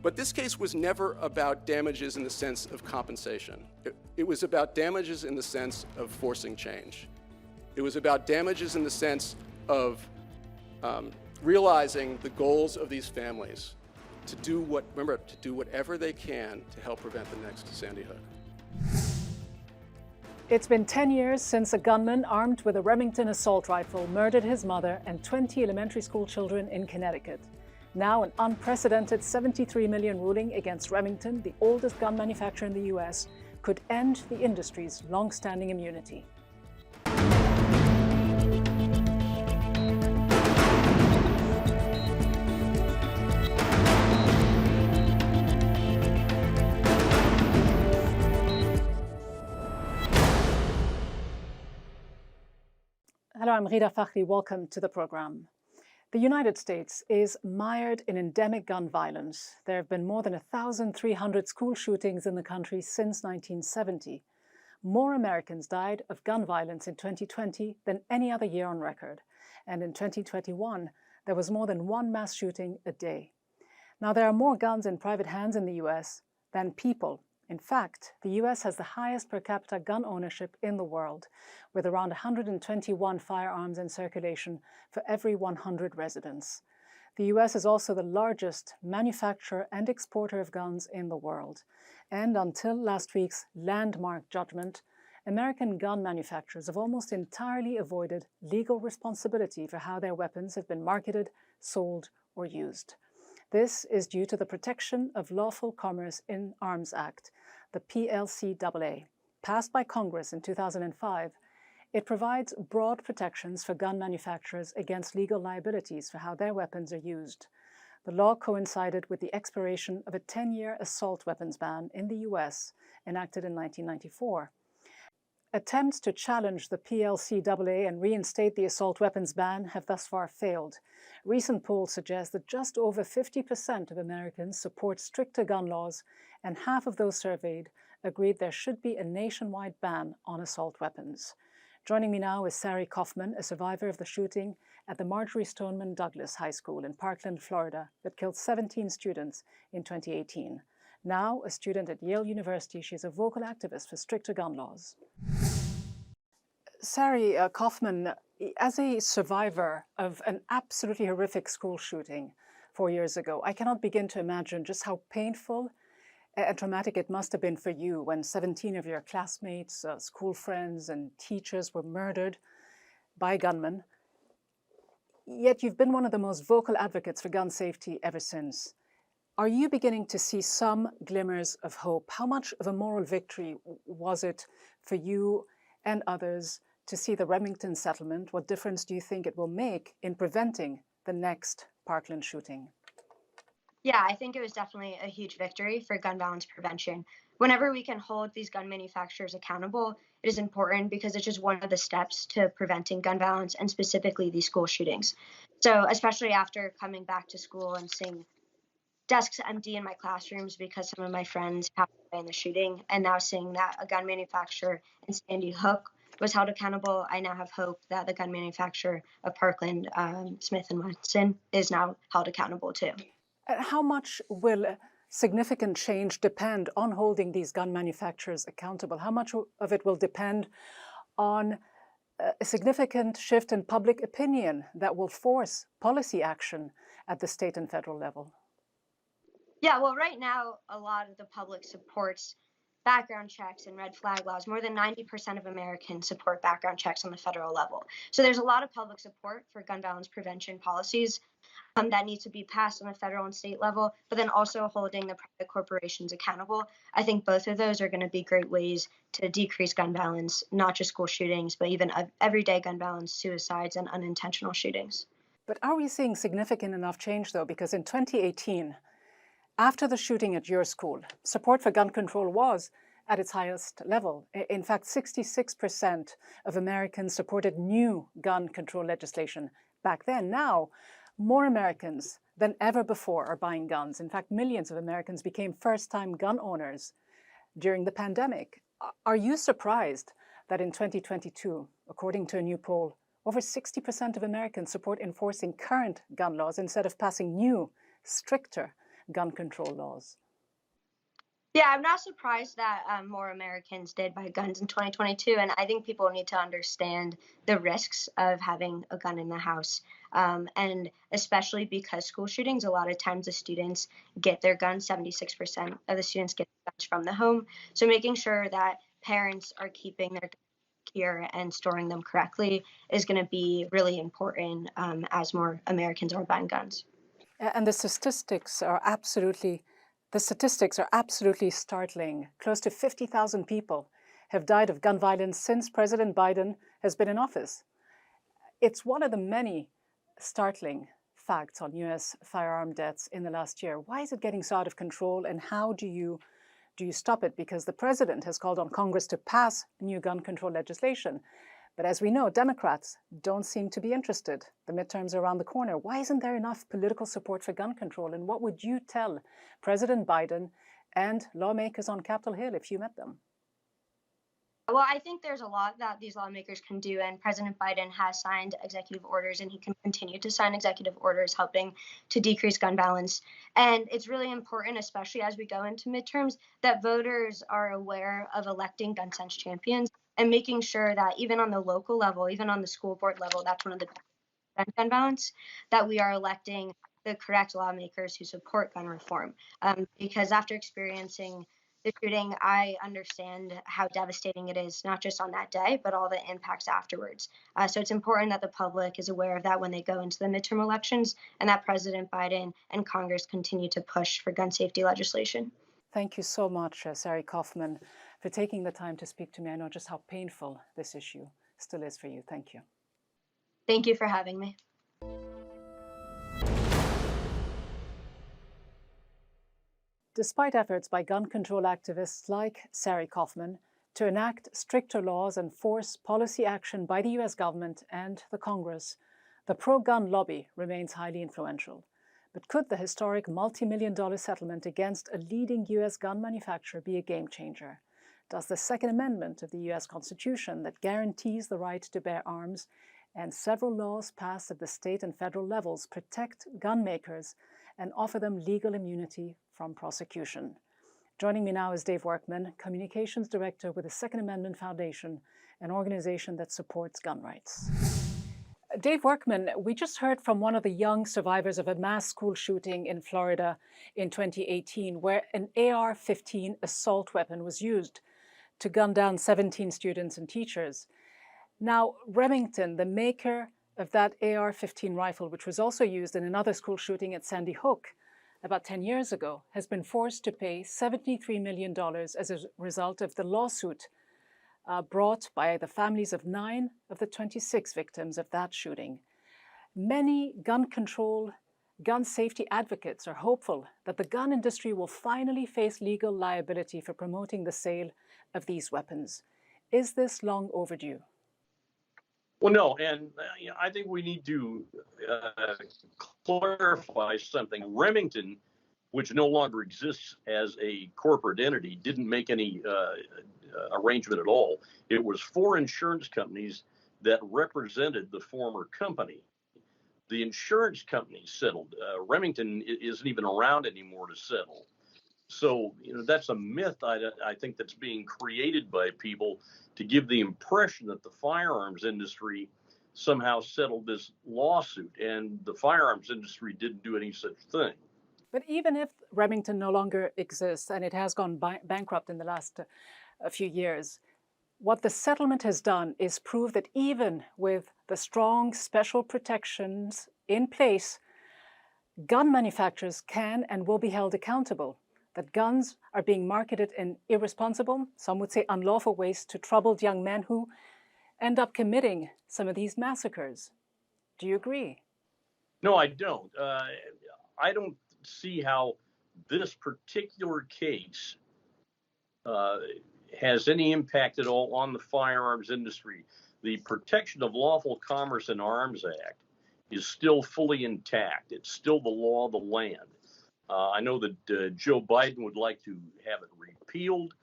But this case was never about damages in the sense of compensation. It was about damages in the sense of forcing change. It was about damages in the sense of realizing the goals of these families to do whatever they can to help prevent the next Sandy Hook. It's been 10 years since a gunman armed with a Remington assault rifle murdered his mother and 20 elementary school children in Connecticut. Now an unprecedented $73 million ruling against Remington, the oldest gun manufacturer in the US, could end the industry's long-standing immunity. Hello, I'm Rida Fakhri. Welcome to the program. The United States is mired in endemic gun violence. There have been more than 1,300 school shootings in the country since 1970. More Americans died of gun violence in 2020 than any other year on record. And in 2021, there was more than one mass shooting a day. Now, there are more guns in private hands in the US than people. In fact, the US has the highest per capita gun ownership in the world, with around 121 firearms in circulation for every 100 residents. The US is also the largest manufacturer and exporter of guns in the world. And until last week's landmark judgment, American gun manufacturers have almost entirely avoided legal responsibility for how their weapons have been marketed, sold, or used. This is due to the Protection of Lawful Commerce in Arms Act, the PLCAA. Passed by Congress in 2005, it provides broad protections for gun manufacturers against legal liabilities for how their weapons are used. The law coincided with the expiration of a 10-year assault weapons ban in the US, enacted in 1994. Attempts to challenge the PLCAA and reinstate the assault weapons ban have thus far failed. Recent polls suggest that just over 50% of Americans support stricter gun laws, and half of those surveyed agreed there should be a nationwide ban on assault weapons. Joining me now is Sari Kaufman, a survivor of the shooting at the Marjory Stoneman Douglas High School in Parkland, Florida, that killed 17 students in 2018. Now a student at Yale University, she's a vocal activist for stricter gun laws. Sari Kaufman, as a survivor of an absolutely horrific school shooting 4 years ago, I cannot begin to imagine just how painful and traumatic it must have been for you when 17 of your classmates, school friends, and teachers were murdered by gunmen. Yet you've been one of the most vocal advocates for gun safety ever since. Are you beginning to see some glimmers of hope? How much of a moral victory was it for you and others to see the Remington settlement? What difference do you think it will make in preventing the next Parkland shooting? Yeah, I think it was definitely a huge victory for gun violence prevention. Whenever we can hold these gun manufacturers accountable, it is important because it's just one of the steps to preventing gun violence and specifically these school shootings. So especially after coming back to school and seeing desks empty in my classrooms because some of my friends passed away in the shooting, and now seeing that a gun manufacturer in Sandy Hook was held accountable, I now have hope that the gun manufacturer of Parkland, Smith & Wesson, is now held accountable too. How much will significant change depend on holding these gun manufacturers accountable? How much of it will depend on a significant shift in public opinion that will force policy action at the state and federal level? Yeah, well, right now, a lot of the public supports background checks and red flag laws. More than 90% of Americans support background checks on the federal level. So there's a lot of public support for gun violence prevention policies that need to be passed on the federal and state level, but then also holding the private corporations accountable. I think both of those are going to be great ways to decrease gun violence, not just school shootings, but even everyday gun violence, suicides, and unintentional shootings. But are we seeing significant enough change, though? Because in 2018, after the shooting at your school, support for gun control was at its highest level. In fact, 66% of Americans supported new gun control legislation back then. Now, more Americans than ever before are buying guns. In fact, millions of Americans became first-time gun owners during the pandemic. Are you surprised that in 2022, according to a new poll, over 60% of Americans support enforcing current gun laws instead of passing new, stricter gun control laws? Yeah, I'm not surprised that more Americans did buy guns in 2022, and I think people need to understand the risks of having a gun in the house. And especially because school shootings, a lot of times the students get their guns, 76% of the students get their guns from the home. So making sure that parents are keeping their guns secure and storing them correctly is going to be really important as more Americans are buying guns. And the statistics are absolutely startling. Close to 50,000 people have died of gun violence since President Biden has been in office. It's one of the many startling facts on US firearm deaths in the last year. Why is it getting so out of control, and how do you stop it? Because the president has called on Congress to pass new gun control legislation. But as we know, Democrats don't seem to be interested. The midterms are around the corner. Why isn't there enough political support for gun control? And what would you tell President Biden and lawmakers on Capitol Hill if you met them? Well, I think there's a lot that these lawmakers can do, and President Biden has signed executive orders, and he can continue to sign executive orders helping to decrease gun violence. And it's really important, especially as we go into midterms, that voters are aware of electing gun sense champions and making sure that even on the local level, even on the school board level, that's one of the gun violence, that we are electing the correct lawmakers who support gun reform. Because after experiencing the shooting, I understand how devastating it is, not just on that day, but all the impacts afterwards. So it's important that the public is aware of that when they go into the midterm elections, and that President Biden and Congress continue to push for gun safety legislation. Thank you so much, Sari Kaufman, for taking the time to speak to me. I know just how painful this issue still is for you. Thank you. Thank you for having me. Despite efforts by gun control activists like Sari Kaufman to enact stricter laws and force policy action by the US government and the Congress, the pro-gun lobby remains highly influential. But could the historic multi-million-dollar settlement against a leading US gun manufacturer be a game changer? Does the Second Amendment of the US Constitution that guarantees the right to bear arms and several laws passed at the state and federal levels protect gun makers and offer them legal immunity from prosecution? Joining me now is Dave Workman, Communications Director with the Second Amendment Foundation, an organization that supports gun rights. Dave Workman, we just heard from one of the young survivors of a mass school shooting in Florida in 2018, where an AR-15 assault weapon was used to gun down 17 students and teachers. Now, Remington, the maker of that AR-15 rifle, which was also used in another school shooting at Sandy Hook about 10 years ago, has been forced to pay $73 million as a result of the lawsuit brought by the families of 9 of the 26 victims of that shooting. Many gun control, gun safety advocates are hopeful that the gun industry will finally face legal liability for promoting the sale of these weapons. Is this long overdue? Well, no, and I think we need to clarify something. Remington, which no longer exists as a corporate entity, didn't make any arrangement at all. It was 4 insurance companies that represented the former company. The insurance companies settled. Remington isn't even around anymore to settle. So, that's a myth, I think, that's being created by people to give the impression that the firearms industry somehow settled this lawsuit, and the firearms industry didn't do any such thing. But even if Remington no longer exists, and it has gone bankrupt in the last few years, what the settlement has done is prove that even with the strong special protections in place, gun manufacturers can and will be held accountable, that guns are being marketed in irresponsible, some would say unlawful ways to troubled young men who end up committing some of these massacres. Do you agree? No, I don't. I don't see how this particular case has any impact at all on the firearms industry. The Protection of Lawful Commerce in Arms Act is still fully intact. It's still the law of the land. I know that Joe Biden would like to have it repealed.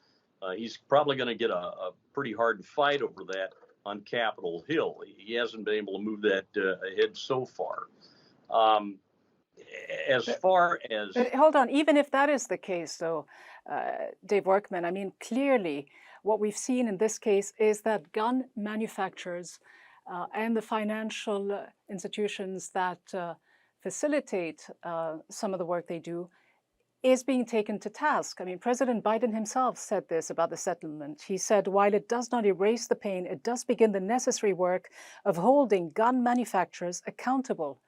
He's probably going to get a pretty hard fight over that on Capitol Hill. He hasn't been able to move that ahead so far. as far as But hold on, even if that is the case, though, Dave Workman, I mean, clearly what we've seen in this case is that gun manufacturers and the financial institutions that facilitate some of the work they do is being taken to task. I mean, President Biden himself said this about the settlement. He said, while it does not erase the pain, it does begin the necessary work of holding gun manufacturers accountable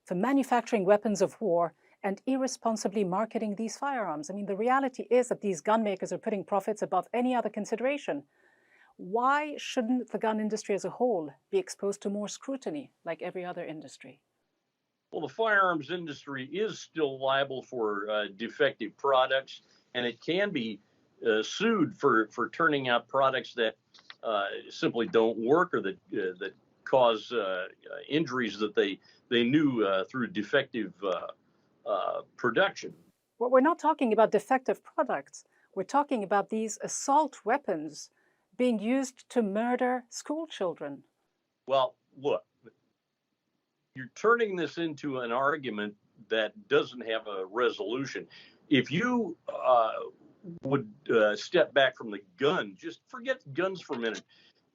for manufacturing weapons of war and irresponsibly marketing these firearms. I mean, the reality is that these gun makers are putting profits above any other consideration. Why shouldn't the gun industry as a whole be exposed to more scrutiny like every other industry? well, the firearms industry is still liable for defective products, and it can be sued for turning out products that simply don't work or that cause injuries that they knew through defective production. Well, we're not talking about defective products. We're talking about these assault weapons being used to murder school children. Well, look, you're turning this into an argument that doesn't have a resolution. If you would step back from the gun, just forget guns for a minute.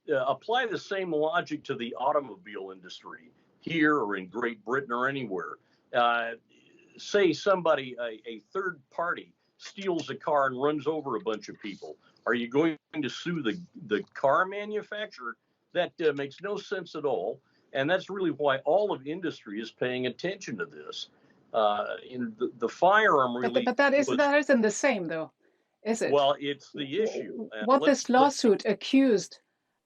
Apply the same logic to the automobile industry here or in Great Britain or anywhere. Say somebody, a third party, steals a car and runs over a bunch of people. Are you going to sue the car manufacturer? That makes no sense at all. And that's really why all of industry is paying attention to this. In the firearm really. But that isn't the same, though, is it? Well, it's the issue. What this lawsuit accused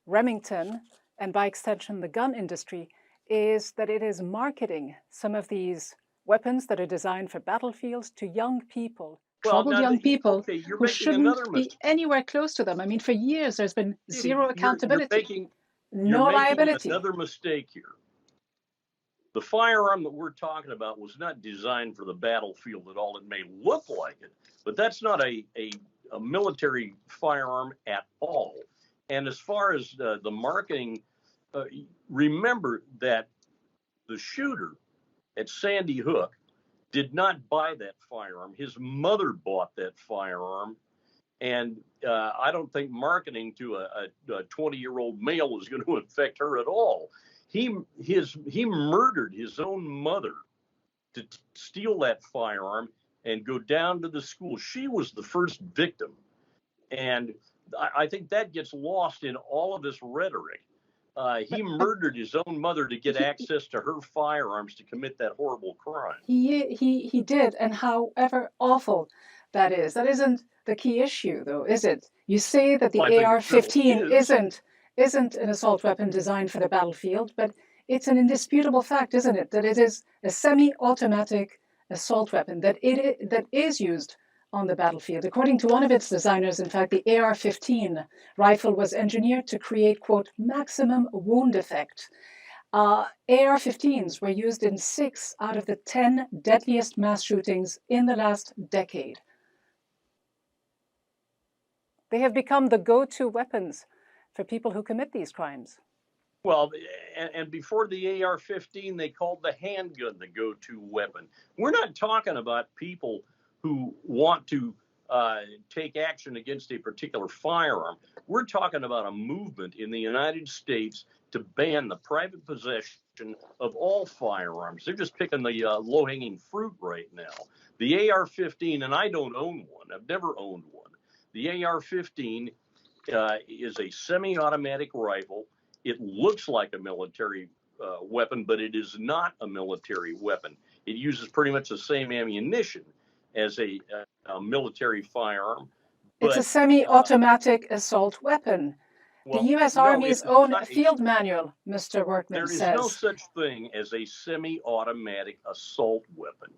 Remington, and by extension the gun industry, is that it is marketing some of these weapons that are designed for battlefields to young people, troubled young people who shouldn't be anywhere close to them. I mean, for years there's been zero accountability. No liability. Another mistake here. The firearm that we're talking about was not designed for the battlefield at all. It may look like it, but that's not a military firearm at all. And as far as the marketing, remember that the shooter at Sandy Hook did not buy that firearm. His mother bought that firearm. And I don't think marketing to a 20-year-old male is going to affect her at all. He murdered his own mother to steal that firearm and go down to the school. She was the first victim. And I think that gets lost in all of this rhetoric. He murdered his own mother to get access to her firearms to commit that horrible crime. He did, and however awful that isn't the key issue, though, is it? You say that the AR-15 isn't an assault weapon designed for the battlefield, but it's an indisputable fact, isn't it, that it is a semi-automatic assault weapon that is used on the battlefield. According to one of its designers, in fact, the AR-15 rifle was engineered to create, quote, maximum wound effect. AR-15s were used in 6 out of the 10 deadliest mass shootings in the last decade. They have become the go-to weapons for people who commit these crimes. Well, and before the AR-15, they called the handgun the go-to weapon. We're not talking about people who want to take action against a particular firearm. We're talking about a movement in the United States to ban the private possession of all firearms. They're just picking the low-hanging fruit right now. The AR-15, and I don't own one. I've never owned one. The AR-15 is a semi-automatic rifle. It looks like a military weapon, but it is not a military weapon. It uses pretty much the same ammunition as a military firearm. It's a semi-automatic assault weapon. Well, the U.S. Army's own field manual, Mr. Workman says. There is no such thing as a semi-automatic assault weapon.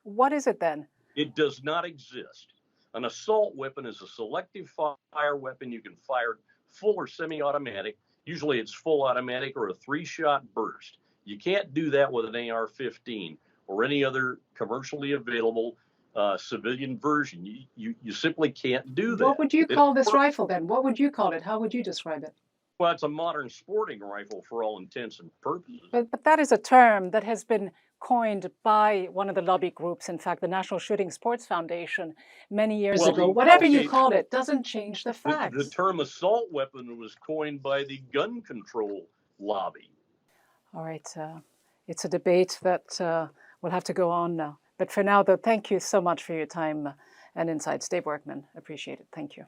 What is it then? It does not exist. An assault weapon is a selective fire weapon. You can fire full or semi-automatic. Usually it's full automatic or a 3-shot burst. You can't do that with an AR-15 or any other commercially available civilian version. You simply can't do that. What would you call this rifle then? What would you call it? How would you describe it? Well, it's a modern sporting rifle for all intents and purposes. But that is a term that has been coined by one of the lobby groups, in fact, the National Shooting Sports Foundation, many years Well, ago. the- Whatever you okay, call it doesn't change the the facts. term assault weapon was coined by the gun control lobby. All right. It's a debate that will have to go on now. But for now, though, thank you so much for your time and insights. Dave Workman, appreciate it. Thank you.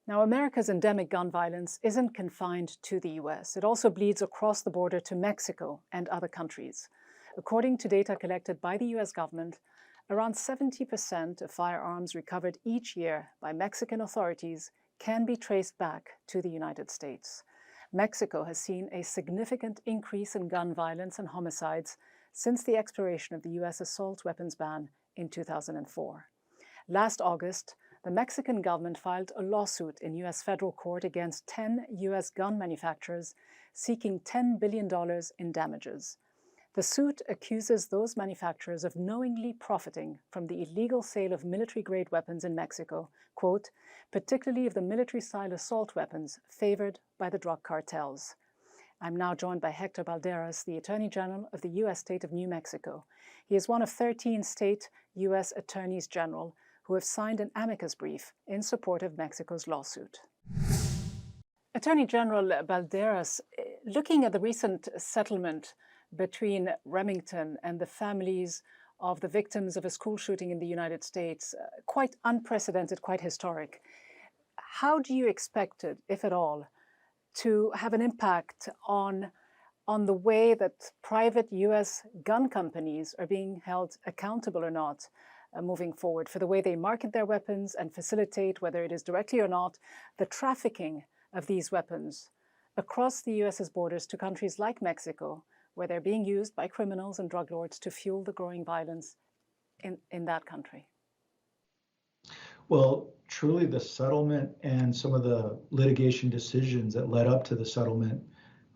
Now, America's endemic gun violence isn't confined to the US. It also bleeds across the border to Mexico and other countries. According to data collected by the US government, around 70% of firearms recovered each year by Mexican authorities can be traced back to the United States. Mexico has seen a significant increase in gun violence and homicides since the expiration of the US assault weapons ban in 2004. Last August, the Mexican government filed a lawsuit in US federal court against 10 US gun manufacturers seeking $10 billion in damages. The suit accuses those manufacturers of knowingly profiting from the illegal sale of military-grade weapons in Mexico, quote, particularly of the military-style assault weapons favored by the drug cartels. I'm now joined by Hector Balderas, the Attorney General of the U.S. state of New Mexico. He is one of 13 state U.S. attorneys general who have signed an amicus brief in support of Mexico's lawsuit. Attorney General Balderas, looking at the recent settlement between Remington and the families of the victims of a school shooting in the United States, quite unprecedented, quite historic. How do you expect it, if at all, to have an impact on the way that private US gun companies are being held accountable or not moving forward for the way they market their weapons and facilitate, whether it is directly or not, the trafficking of these weapons across the US's borders to countries like Mexico, where they're being used by criminals and drug lords to fuel the growing violence in that country? Well, truly the settlement and some of the litigation decisions that led up to the settlement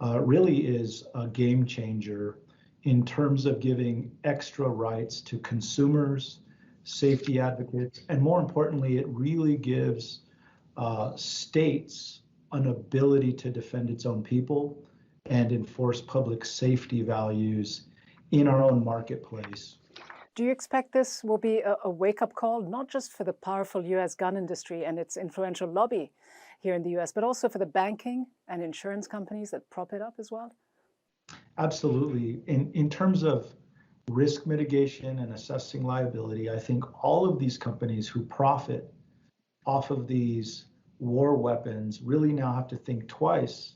really is a game changer in terms of giving extra rights to consumers, safety advocates, and more importantly, it really gives states an ability to defend its own people and enforce public safety values in our own marketplace. Do you expect this will be a wake-up call, not just for the powerful US gun industry and its influential lobby here in the US, but also for the banking and insurance companies that prop it up as well? Absolutely. In terms of risk mitigation and assessing liability, I think all of these companies who profit off of these war weapons really now have to think twice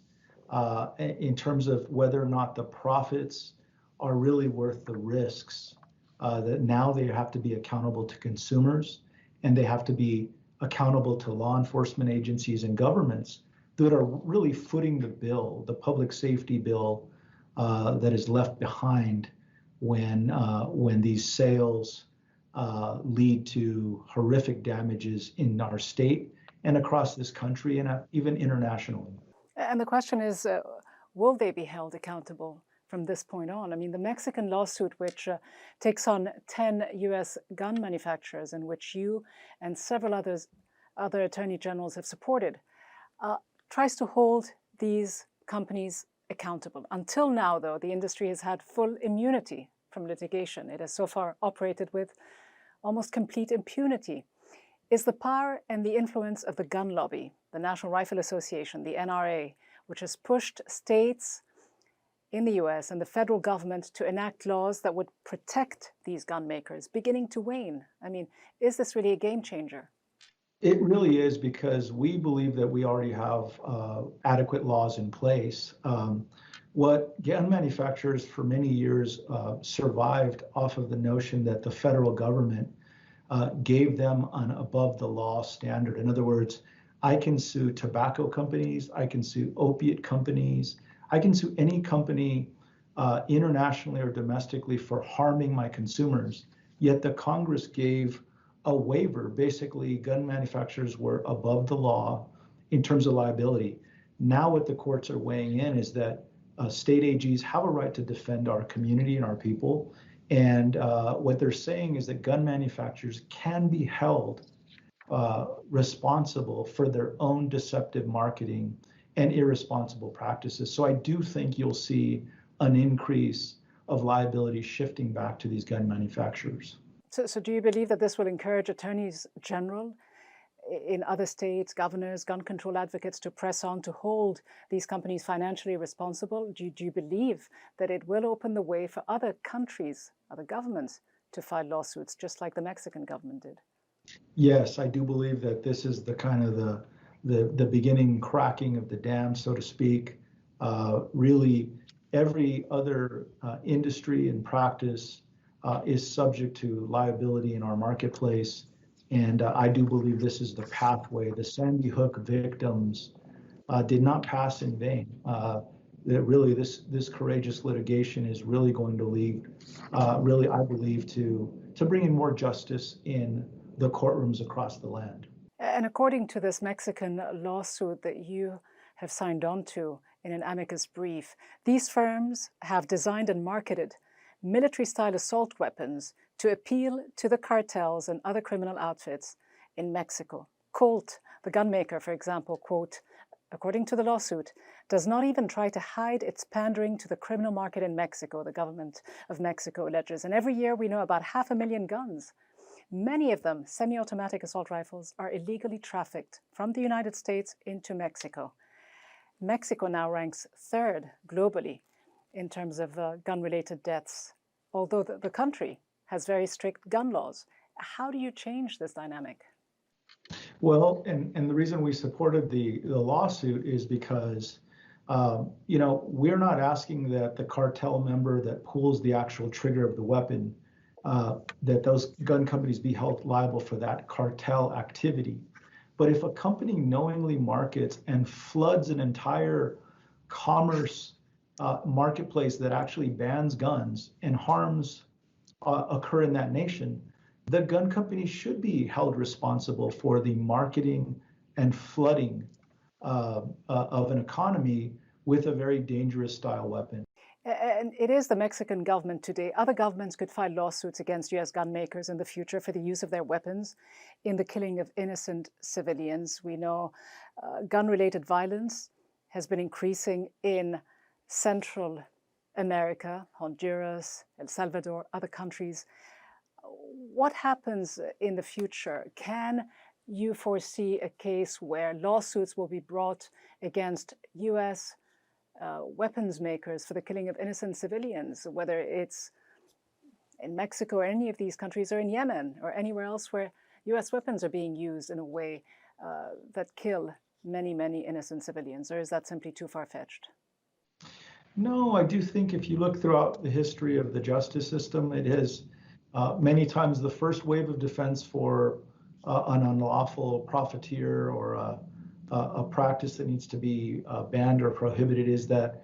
in terms of whether or not the profits are really worth the risks. That now they have to be accountable to consumers, and they have to be accountable to law enforcement agencies and governments that are really footing the bill, the public safety bill that is left behind when these sales lead to horrific damages in our state and across this country and even internationally. And the question is, will they be held accountable from this point on? I mean, the Mexican lawsuit, which takes on 10 US gun manufacturers and which you and several other attorney generals have supported, tries to hold these companies accountable. Until now, though, the industry has had full immunity from litigation. It has so far operated with almost complete impunity. Is the power and the influence of the gun lobby, the National Rifle Association, the NRA, which has pushed states in the US and the federal government to enact laws that would protect these gun makers, beginning to wane? I mean, is this really a game changer? It really is, because we believe that we already have adequate laws in place. What gun manufacturers for many years survived off of the notion that the federal government gave them an above the law standard. In other words, I can sue tobacco companies, I can sue opiate companies, I can sue any company internationally or domestically for harming my consumers. Yet the Congress gave a waiver. Basically, gun manufacturers were above the law in terms of liability. Now what the courts are weighing in is that state AGs have a right to defend our community and our people. And what they're saying is that gun manufacturers can be held responsible for their own deceptive marketing and irresponsible practices. So I do think you'll see an increase of liability shifting back to these gun manufacturers. So do you believe that this will encourage attorneys general in other states, governors, gun control advocates to press on to hold these companies financially responsible? Do you believe that it will open the way for other countries, other governments, to file lawsuits, just like the Mexican government did? Yes, I do believe that this is the kind of the beginning cracking of the dam, so to speak. Really, every other industry and practice is subject to liability in our marketplace. And I do believe this is the pathway. The Sandy Hook victims did not pass in vain. That really this courageous litigation is really going to lead, really, I believe, to bringing more justice in the courtrooms across the land. And according to this Mexican lawsuit that you have signed on to in an amicus brief, these firms have designed and marketed military-style assault weapons to appeal to the cartels and other criminal outfits in Mexico. Colt, the gunmaker, for example, quote, according to the lawsuit, does not even try to hide its pandering to the criminal market in Mexico, the government of Mexico alleges. And every year we know about 500,000 guns. Many of them, semi-automatic assault rifles, are illegally trafficked from the United States into Mexico. Mexico now ranks third globally in terms of gun-related deaths, although the country has very strict gun laws. How do you change this dynamic? Well, and the reason we supported the lawsuit is because, we're not asking that the cartel member that pulls the actual trigger of the weapon, that those gun companies be held liable for that cartel activity. But if a company knowingly markets and floods an entire commerce marketplace that actually bans guns and harms occur in that nation, the gun company should be held responsible for the marketing and flooding of an economy with a very dangerous style weapon. And it is the Mexican government today. Other governments could file lawsuits against U.S. gun makers in the future for the use of their weapons in the killing of innocent civilians. We know gun-related violence has been increasing in Central America, Honduras, El Salvador, other countries. What happens in the future? Can you foresee a case where lawsuits will be brought against U.S. Weapons makers for the killing of innocent civilians, whether it's in Mexico or any of these countries, or in Yemen or anywhere else where U.S. weapons are being used in a way that kill many, many innocent civilians? Or is that simply too far-fetched? No, I do think if you look throughout the history of the justice system, it is many times the first wave of defense for an unlawful profiteer or a practice that needs to be banned or prohibited is that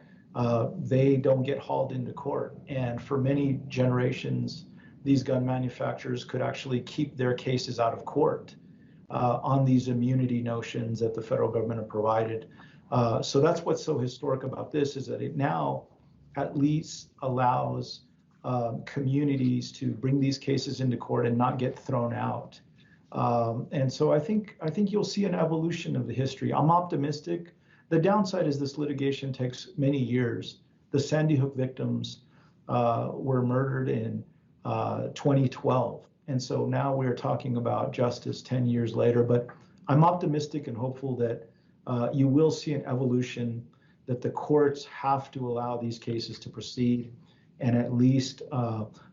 they don't get hauled into court. And for many generations, these gun manufacturers could actually keep their cases out of court on these immunity notions that the federal government have provided. So that's what's so historic about this, is that it now at least allows communities to bring these cases into court and not get thrown out. And so I think you'll see an evolution of the history. I'm optimistic. The downside is this litigation takes many years. The Sandy Hook victims were murdered in 2012. And so now we're talking about justice 10 years later. But I'm optimistic and hopeful that you will see an evolution, that the courts have to allow these cases to proceed and at least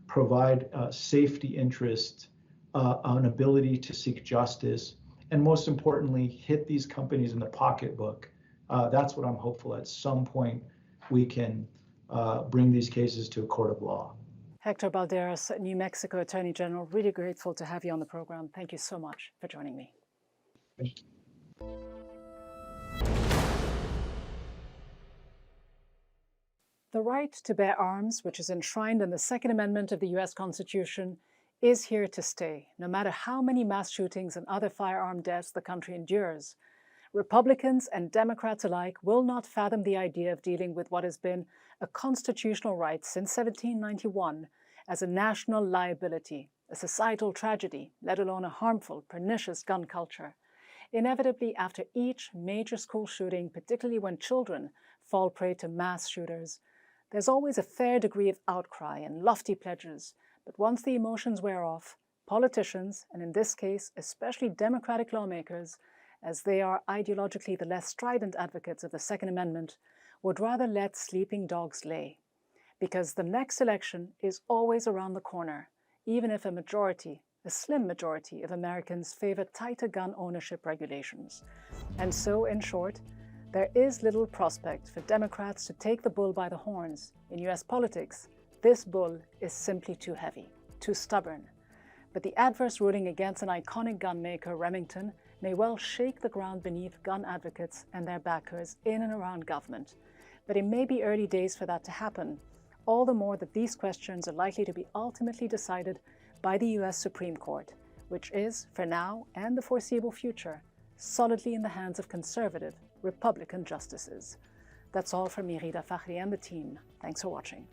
provide safety interest, an ability to seek justice, and most importantly, hit these companies in the pocketbook. That's what I'm hopeful at some point we can bring these cases to a court of law. Hector Balderas, New Mexico Attorney General, really grateful to have you on the program. Thank you so much for joining me. Thank you. The right to bear arms, which is enshrined in the Second Amendment of the U.S. Constitution, is here to stay, no matter how many mass shootings and other firearm deaths the country endures. Republicans and Democrats alike will not fathom the idea of dealing with what has been a constitutional right since 1791 as a national liability, a societal tragedy, let alone a harmful, pernicious gun culture. Inevitably, after each major school shooting, particularly when children fall prey to mass shooters, there's always a fair degree of outcry and lofty pledges. But once the emotions wear off, politicians, and in this case, especially Democratic lawmakers, as they are ideologically the less strident advocates of the Second Amendment, would rather let sleeping dogs lay. Because the next election is always around the corner, even if a slim majority of Americans favor tighter gun ownership regulations. And so, in short, there is little prospect for Democrats to take the bull by the horns. In US politics, this bull is simply too heavy, too stubborn. But the adverse ruling against an iconic gun maker, Remington, may well shake the ground beneath gun advocates and their backers in and around government. But it may be early days for that to happen, all the more that these questions are likely to be ultimately decided by the US Supreme Court, which is, for now and the foreseeable future, solidly in the hands of conservative Republican justices. That's all from Merida Fakhri and the team. Thanks for watching.